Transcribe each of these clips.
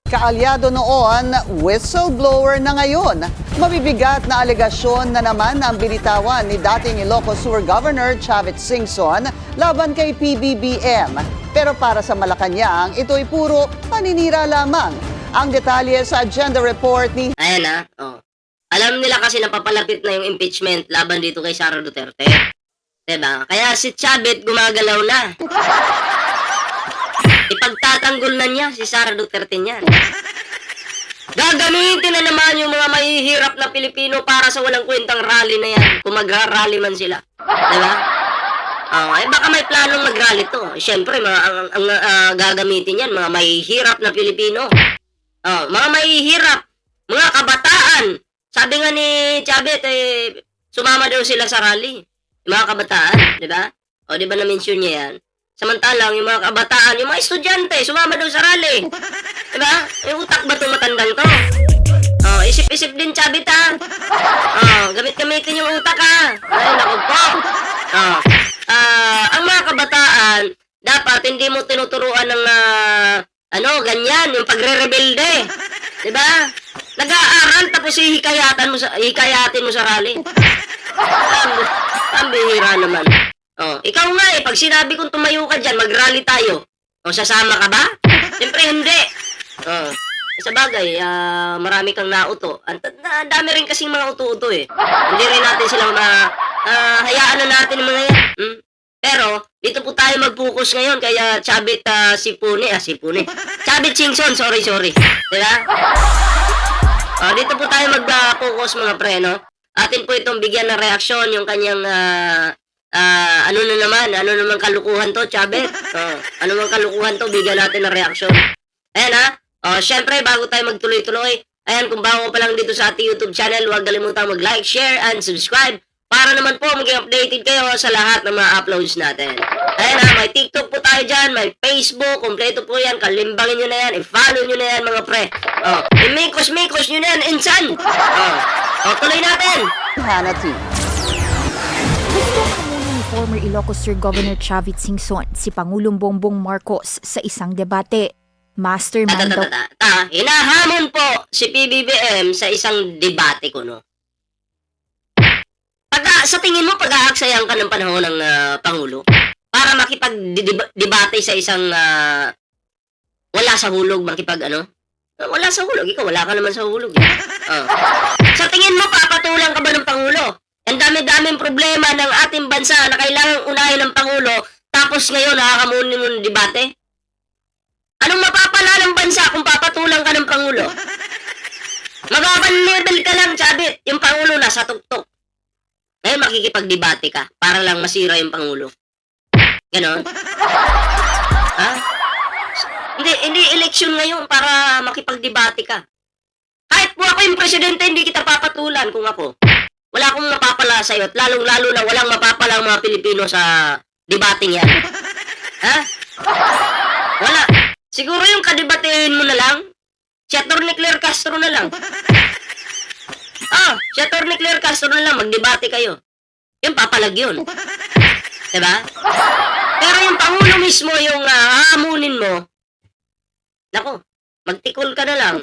Kaalyado noon, whistleblower na ngayon. Mabibigat na alegasyon na naman ang binitawan ni dating Ilocos Sur Governor Chavit Singson laban kay PBBM. Pero para sa Malacanang, ito'y puro paninira lamang. Ang detalye sa agenda report ni... Ayan na, Alam nila kasi napapalapit na yung impeachment laban dito kay Sara Duterte. Diba? Kaya si Chavit gumagalaw na. Ipagtatanggol na niya si Sara Duterte niyan. Gagamitin na naman yung mga mahihirap na Pilipino para sa walang kwentang rally na yan. Kung magra-rally man sila. Diba? Baka may planong mag-rally to. Siyempre, ang gagamitin yan, mga mahihirap na Pilipino. Mga mahihirap, mga kabataan. Sabi nga ni Chavit, sumama daw sila sa rally. Yung mga kabataan, diba? Diba na-mention niya yan? Samantalang yung mga kabataan, yung mga estudyante, sumama daw sa rally. Diba? Yung utak ba itong matandang to? Isip-isip din, Chavit, ha? Gamit-gamitin yung utak, ha? Ay, naku po. Ang mga kabataan, dapat hindi mo tinuturuan ng, ganyan, yung pagre-rebelde. Diba? Nag-aaral, tapos hikayatin mo sa rally. Ang bihira naman. Ikaw nga pag sinabi kong tumayo ka dyan, mag-rally tayo. Sasama ka ba? Siyempre hindi. Sa bagay, marami kang nauto. Ang dami rin kasing mga uto-uto Hindi rin natin silang hayaan na natin mga yan. Pero, dito po tayo mag-focus ngayon kaya Chavit Sipune. Chavit Singson, sorry. Diba? Dito po tayo mag-focus mga pre, no? Atin po itong bigyan ng reaksyon yung kanyang ano naman kalukuhan to, Chavit. Ano naman kalukuhan to, bigyan natin ng reaksyon. Ayan syempre bago tayo magtuloy-tuloy, ayan, kung bago pa lang dito sa ating YouTube channel, huwag kalimutang mag-like, share, and subscribe para naman po maging updated kayo sa lahat ng mga uploads natin. Ayan may TikTok po tayo dyan, may Facebook, kompleto po yan, kalimbangin nyo na yan, i-follow nyo na yan mga pre. I-mikos nyo na yan, insan. Tuloy natin. Hannity. Ni former Ilocos Sur Governor Chavit Singson si Pangulong Bongbong Marcos sa isang debate. Mastermind daw. Hinahamon po si PBBM sa isang debate ko, no? Sa tingin mo, pag-aaksayan ka ng panahon ng Pangulo para makipag-debate sa isang wala sa hulog, wala sa hulog. Ikaw, wala ka naman sa hulog. Sa tingin mo, papatulang ka ba ng Pangulo? Ang dami-daming problema ng ating bansa na kailangang unahin ng Pangulo, tapos ngayon nakakamunin mo ng debate? Anong mapapala ng bansa kung papatulang ka ng Pangulo? Mababang level ka lang, Chavit. Yung Pangulo nasa tuktok. Ngayon makikipag-debate ka para lang masira yung Pangulo. Ganon? Hindi eleksyon ngayon para makipag-debate ka. Kahit po ako yung presidente, hindi kita papatulan kung ako. Wala akong mapapala sa'yo at lalong-lalo na walang mapapala ang mga Pilipino sa debating yan. Wala. Siguro yung kadebatehin mo na lang, si Atty. Claire Castro na lang. Si Atty. Claire Castro na lang, magdebate kayo. Yung papalag yun. Diba? Pero yung Pangulo mismo, yung hamunin mo, nako, magtikol ka na lang.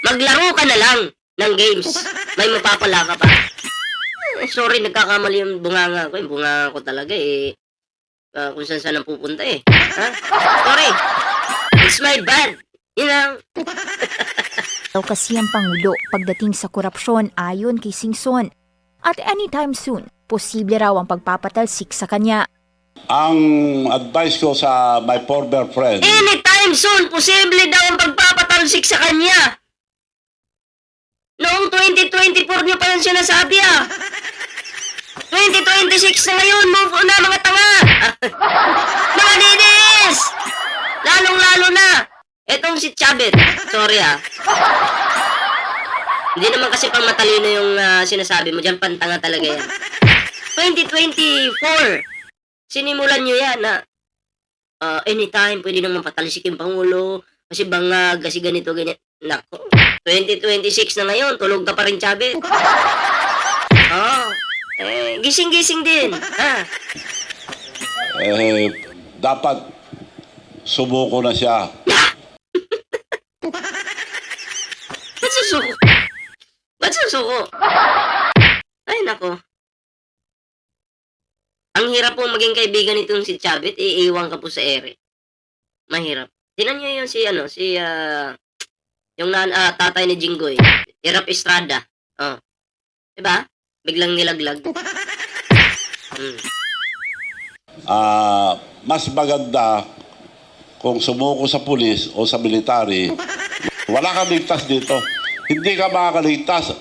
Maglaro ka na lang ng games. May mapapala ka pa. Sorry, nagkakamali yung bunganga ko. Yung bunganga ko talaga kung saan pupunta Sorry. It's my bad. Daw kasi ang Pangulo pagdating sa korupsyon ayon kay Singson. At anytime soon, posible raw ang pagpapatalsik sa kanya. Ang advice ko sa my former friend, Anytime soon, posible daw ang pagpapatalsik sa kanya. Noong 2024 niyo pa yan sinasabi 2026 na ngayon, move on na mga tanga. Mga dinis! Lalong-lalo na. Etong si Chavit. Sorry Hindi naman kasi pang matalino yung sinasabi mo. Diyan pantanga talaga yan. 2024. Sinimulan nyo yan na anytime pwede naman patalsik yung Pangulo. Kasi bangag, kasi ganito, ganyan. Nako. 2026 na ngayon. Tulog ka pa rin, Chavit. Gising-gising din. dapat sumuko na siya. suko. Ay, nako. Ang hirap po maging kaibigan nitong si Chavit, iiwan ka po sa ere. Mahirap. Tinan niyo yung yung tatay ni Jinggoy. Hirap Estrada. Oh. Diba? Biglang nilaglag. Mas maganda kung sumuko sa pulis o sa military, wala kang ligtas dito. Hindi ka makakaligtas.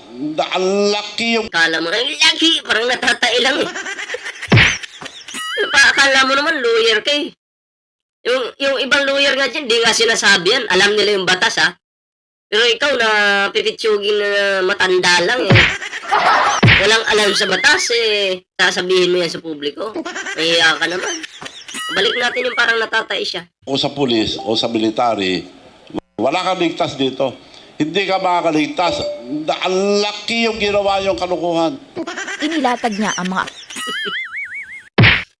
Ang laki yung... Akala mo, ay lagi, parang natatay lang eh. Akala mo naman, lawyer ka eh. Yung ibang lawyer nga dyan, di nga sinasabi yan. Alam nila yung batas ha. Pero ikaw na pipitsugin na matanda lang eh. Walang alam sa batas eh. Sasabihin mo yan sa publiko. Mahiya ka naman. Balik natin yung parang natatay siya. O sa pulis o sa military, wala kang ligtas dito. Hindi ka makakaligtas. Ang laki yung ginawa yung kalukuhan. Inilatag niya ang mga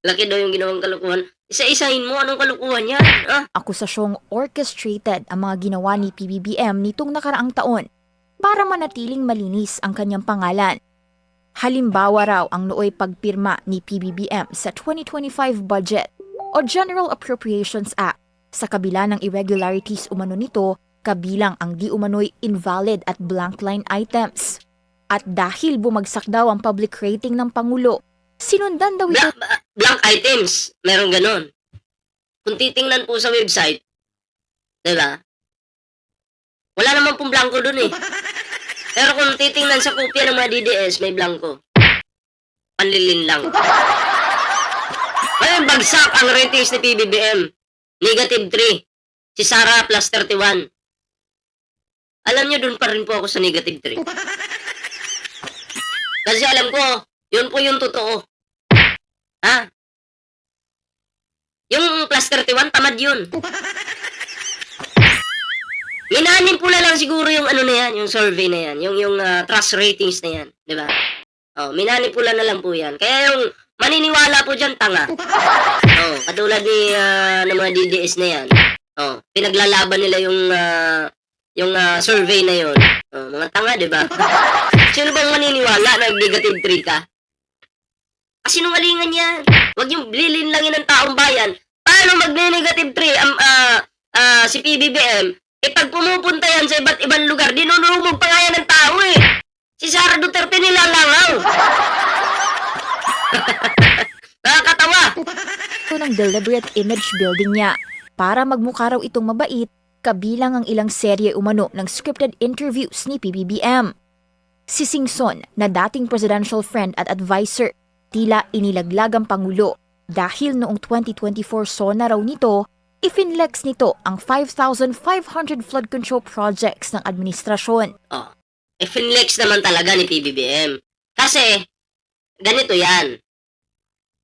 Laki daw yung ginawang kalukuhan. Isa-isahin mo, anong kalukuhan yan? akusasyong orchestrated ang mga ginawa ni PBBM nitong nakaraang taon para manatiling malinis ang kanyang pangalan. Halimbawa raw ang nooy pagpirma ni PBBM sa 2025 budget o General Appropriations Act sa kabila ng irregularities umano nito kabilang ang di umano'y invalid at blank line items. At dahil bumagsak daw ang public rating ng Pangulo, sinundan daw ito Blank items. Meron ganon. Kung titingnan po sa website, diba? Wala naman pong blanco dun eh. Pero kung titingnan sa kopya ng mga DDS, may blanco. Panlilin lang. Ngayon, bagsak ang ratings ni PBBM. Negative 3. Si Sara plus 31. Alam niyo, dun pa rin po ako sa negative 3. Kasi alam ko, yun po yung totoo. Ha? Yung plus 31, tamad yun. Minanin po na lang siguro yung ano na yan, yung survey na yan, yung trust ratings na yan, di ba? Oh, minanipula na lang po yan. Kaya yung maniniwala po dyan, tanga. Oh, katulad ni ng mga DDS na yan. Oh, pinaglalaban nila yung survey na yon. Oh, mga tanga, di ba? Sino bang maniniwala na negative 3 ka? Kasinungalingan yan. Huwag yung lilinlangin ng taong bayan. Paano magne-negative 3 si PBBM? Pag pumupunta yan sa iba't ibang lugar, dinunumog pa nga yan ng tao eh. Si Sara Duterte nilalangaw. Nakakatawa. ito ng deliberate image building niya para magmukha raw itong mabait kabilang ang ilang serye umano ng scripted interviews ni PBBM. Si Singson na dating presidential friend at advisor, tila inilaglag ang Pangulo dahil noong 2024 SONA raw nito, ifinlex nito ang 5,500 flood control projects ng administrasyon. Oh, ifinlex naman talaga ni PBBM. Kasi, ganito yan.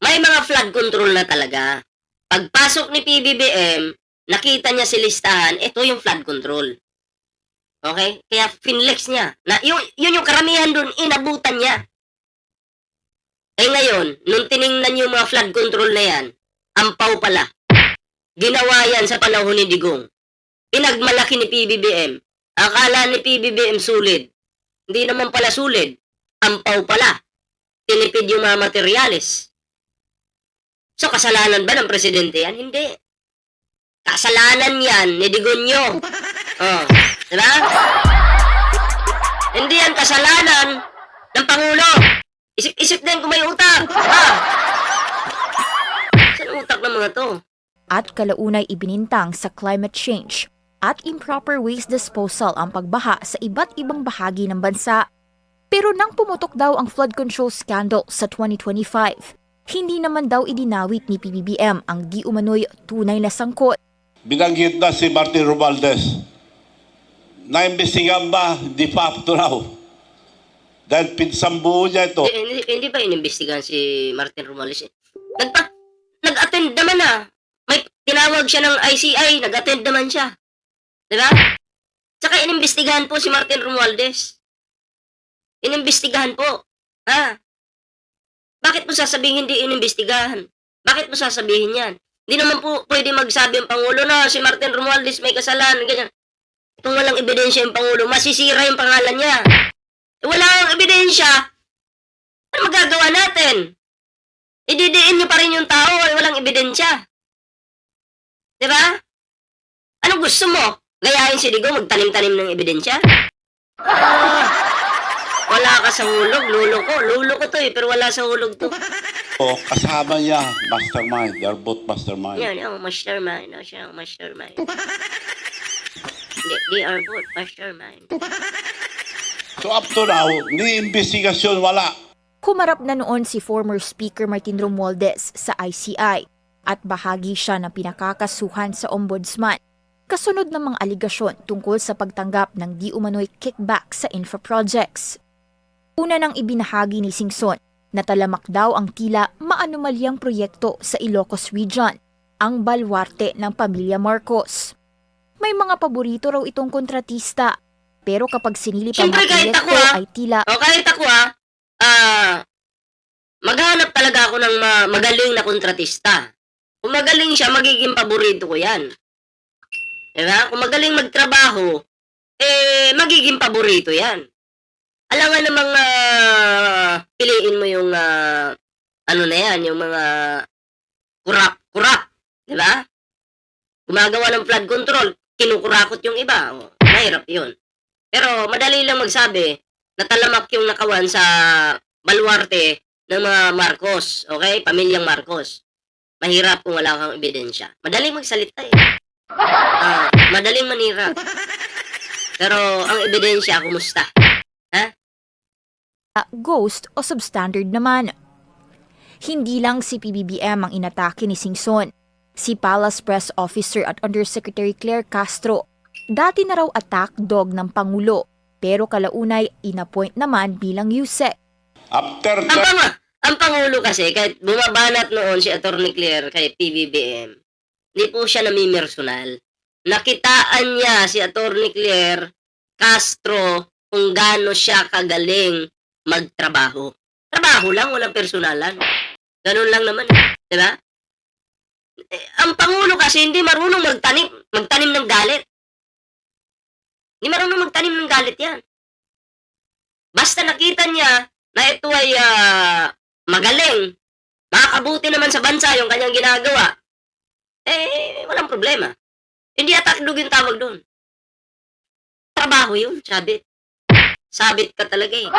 May mga flood control na talaga. Pagpasok ni PBBM, nakita niya si listahan, ito yung flood control. Okay? Kaya finlex niya. Na, yun yung karamihan dun, inabutan niya. Eh ngayon, nung tiningnan yung mga flood control na yan, ampaw pala. Ginawa yan sa panahon ni Digong. Pinagmalaki ni PBBM. Akala ni PBBM sulid. Hindi naman pala sulid. Ampaw pala. Tinipid yung mga materyales. So, kasalanan ba ng presidente yan? Hindi. Kasalanan yan ni Digonyo. Oh, diba? Hindi yan kasalanan ng Pangulo. Isip-isip din kung may utak. Saan utak ng mga to? At kalaunay ibinintang sa climate change at improper waste disposal ang pagbaha sa iba't ibang bahagi ng bansa. Pero nang pumutok daw ang flood control scandal sa 2025, hindi naman daw idinawit ni PBBM ang di umano'y tunay na sangkot. Binanggit na si Martin Romualdez. Naimbestigahan ba? Hindi pa up to now. Dahil pinsambuo niya ito. Hindi ba inimbestigahan si Martin Romualdez? Nag-attend naman May tinawag siya ng ICI, nag-attend naman siya. Diba? Tsaka inimbestigahan po si Martin Romualdez. Inimbestigahan po. Ha? Bakit mo sasabihin hindi inimbestigahan? Bakit mo sasabihin yan? Hindi naman po pwede magsabi ang Pangulo na si Martin Romualdez may kasalanan, ganyan. Kung walang ebidensya yung Pangulo, masisira yung pangalan niya. Wala kang ebidensya. Ano magagawa natin? Ididiin niyo pa rin yung tao ay walang ebidensya. Diba? Anong gusto mo? Gayahin si Digo, magtanim-tanim ng ebidensya? Wala ka sa hulog, lulo ko. Lulo ko to pero wala sa hulog to. O, kasama niya, mastermind. They are both mastermind. Yan, mastermind. Siya ang mastermind. They are both mastermind. So up to now, ni investigasyon wala. Humarap na noon si former Speaker Martin Romualdez sa ICI at bahagi siya ng pinakakasuhan sa Ombudsman. Kasunod ng mga aligasyon tungkol sa pagtanggap ng di umano'y kickback sa infra projects. Una nang ibinahagi ni Singson na talamak daw ang tila maanumalyang proyekto sa Ilocos Region, ang balwarte ng pamilya Marcos. May mga paborito raw itong kontratista, pero kapag sinilip ang Siyempre, mga kahit proyekto ako, ay tila O kahit ako maghanap talaga ako ng magaling na kontratista. Kung magaling siya, magiging paborito ko yan. Diba? Kung magaling magtrabaho, magiging paborito yan. Alam nga namang piliin mo yung ano na yan, yung mga kurap. Diba? Gumagawa ng flood control, kinukurakot yung iba. O, mahirap yun. Pero madali lang magsabi na talamak yung nakawan sa baluarte ng mga Marcos. Okay? Pamilyang Marcos. Mahirap kung wala kang ebidensya. Madaling magsalita eh. Madaling manira. Pero ang ebidensya, kumusta? ghost o substandard naman. Hindi lang si PBBM ang inatake ni Singson. Si Palace Press Officer at Undersecretary Claire Castro, dati na raw attack dog ng Pangulo, pero kalaunay inappoint naman bilang USEC. After Ang Pangulo kasi, kahit bumabanat noon si Atty. Claire kay PBBM, hindi po siya namimersonal. Nakitaan niya si Atty. Claire Castro kung gaano siya kagaling magtrabaho. Trabaho lang, walang personalan. Ganun lang naman. Diba? Ang Pangulo kasi hindi marunong magtanim ng galit. Hindi marunong magtanim ng galit yan. Basta nakita niya na ito ay magaling, makakabuti naman sa bansa yung kanyang ginagawa, walang problema. Hindi atakdog yung tawag doon. Trabaho yun, sabit. Sabit ka talaga eh.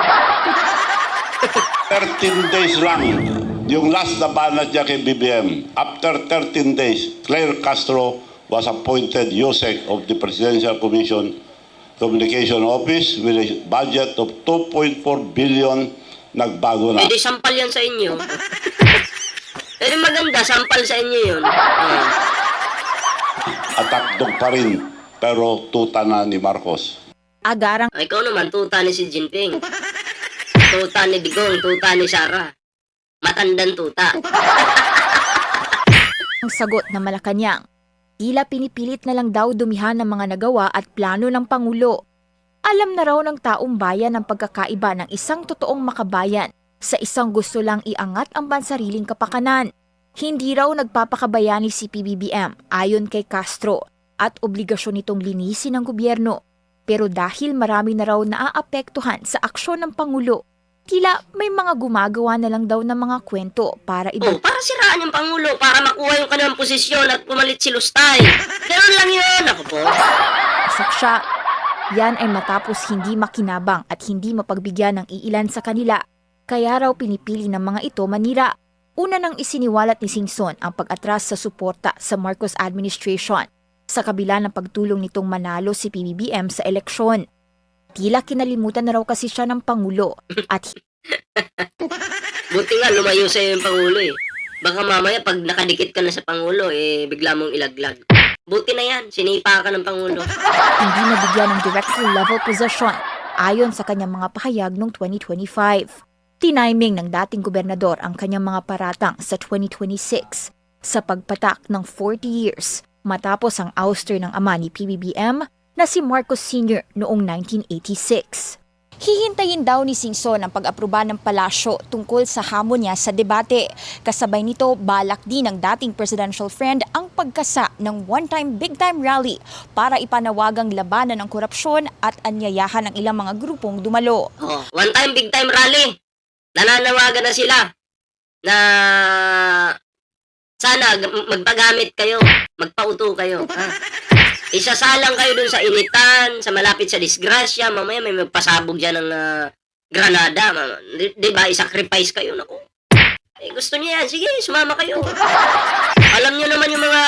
13 days lang, yung last na banat niya kay BBM. After 13 days, Claire Castro was appointed USEC of the Presidential Commission Communication Office with a budget of 2.4 billion. Nagbago na. Pwede sampal yan sa inyo. Pero maganda, sampal sa inyo yun. Atakdog pa rin, pero tuta na ni Marcos. Agarang Ikaw naman, tuta ni si Jinping. Tuta ni Digong, tuta ni Sara. Matandang tuta. ang sagot ng Malacanang. Tila pinipilit na lang daw dumihan ng mga nagawa at plano ng Pangulo. Alam na raw ng taong bayan ang pagkakaiba ng isang totoong makabayan sa isang gusto lang iangat ang bansariling kapakanan. Hindi raw nagpapakabayani si PBBM ayon kay Castro at obligasyon nitong linisin ng gobyerno. Pero dahil marami na raw naaapektuhan sa aksyon ng Pangulo, tila may mga gumagawa na lang daw ng mga kwento para Para siraan yung Pangulo, para makuha yung kanilang posisyon at pumalit si Lustay. Ganun lang yun. Ako po. isak siya. Yan ay matapos hindi makinabang at hindi mapagbigyan ng iilan sa kanila. Kaya raw pinipili ng mga ito manira. Una nang isiniwalat ni Singson ang pag-atras sa suporta sa Marcos administration sa kabila ng pagtulong nitong manalo si PBBM sa eleksyon. Tila kinalimutan na raw kasi siya ng Pangulo at Buti nga, lumayo sa'yo yung Pangulo eh. Baka mamaya pag nakadikit ka na sa Pangulo, bigla mong ilaglag. Buti na yan, sinipa ka ng Pangulo. hindi nabigyan ng director level position ayon sa kanyang mga pahayag noong 2025. Tiniming ng dating gobernador ang kanyang mga paratang sa 2026 sa pagpatak ng 40 years matapos ang ouster ng ama ni PBBM na si Marcos Sr. noong 1986. Hihintayin daw ni Singson ang pag-aproba ng palasyo tungkol sa hamon niya sa debate. Kasabay nito, balak din ng dating presidential friend ang pagkasa ng one-time big-time rally para ipanawagang labanan ng korupsyon at anyayahan ng ilang mga grupong dumalo. Oh, one time, big time rally. Nananawagan na sila na sana magpagamit kayo, magpauto kayo. Ha? Isasalang kayo dun sa initan, sa malapit sa disgrasya, mamaya may magpasabog dyan ng granada. Di ba, isacrifice kayo. Naku. Eh, gusto niya yan, sige, sumama kayo. Alam niyo naman yung mga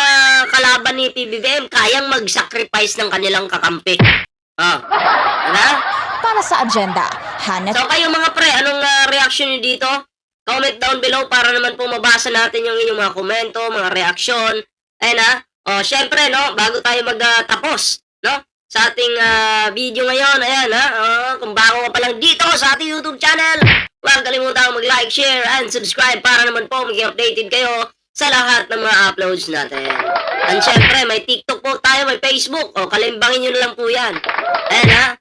kalaban ni PBBM, kayang mag-sacrifice ng kanilang kakampi. Diba? Para sa agenda, Hannah So kayo mga pre, anong reaction niyo dito? Comment down below para naman po mabasa natin yung inyong mga komento, mga reaksyon. Ayun O, syempre, no, bago tayo magtapos, no, sa ating video ngayon, ayan, kung bago ka pa lang dito sa ating YouTube channel, huwag kalimutang mag-like, share, and subscribe para naman po maging updated kayo sa lahat ng mga uploads natin. And syempre, may TikTok po tayo, may Facebook, kalimbangin nyo na lang po yan. Ayan,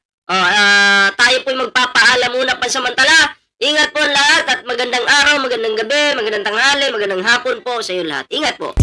tayo po'y magpapaalam muna pansamantala. Ingat po lahat at magandang araw, magandang gabi, magandang tanghali, magandang hapon po sa iyo lahat. Ingat po.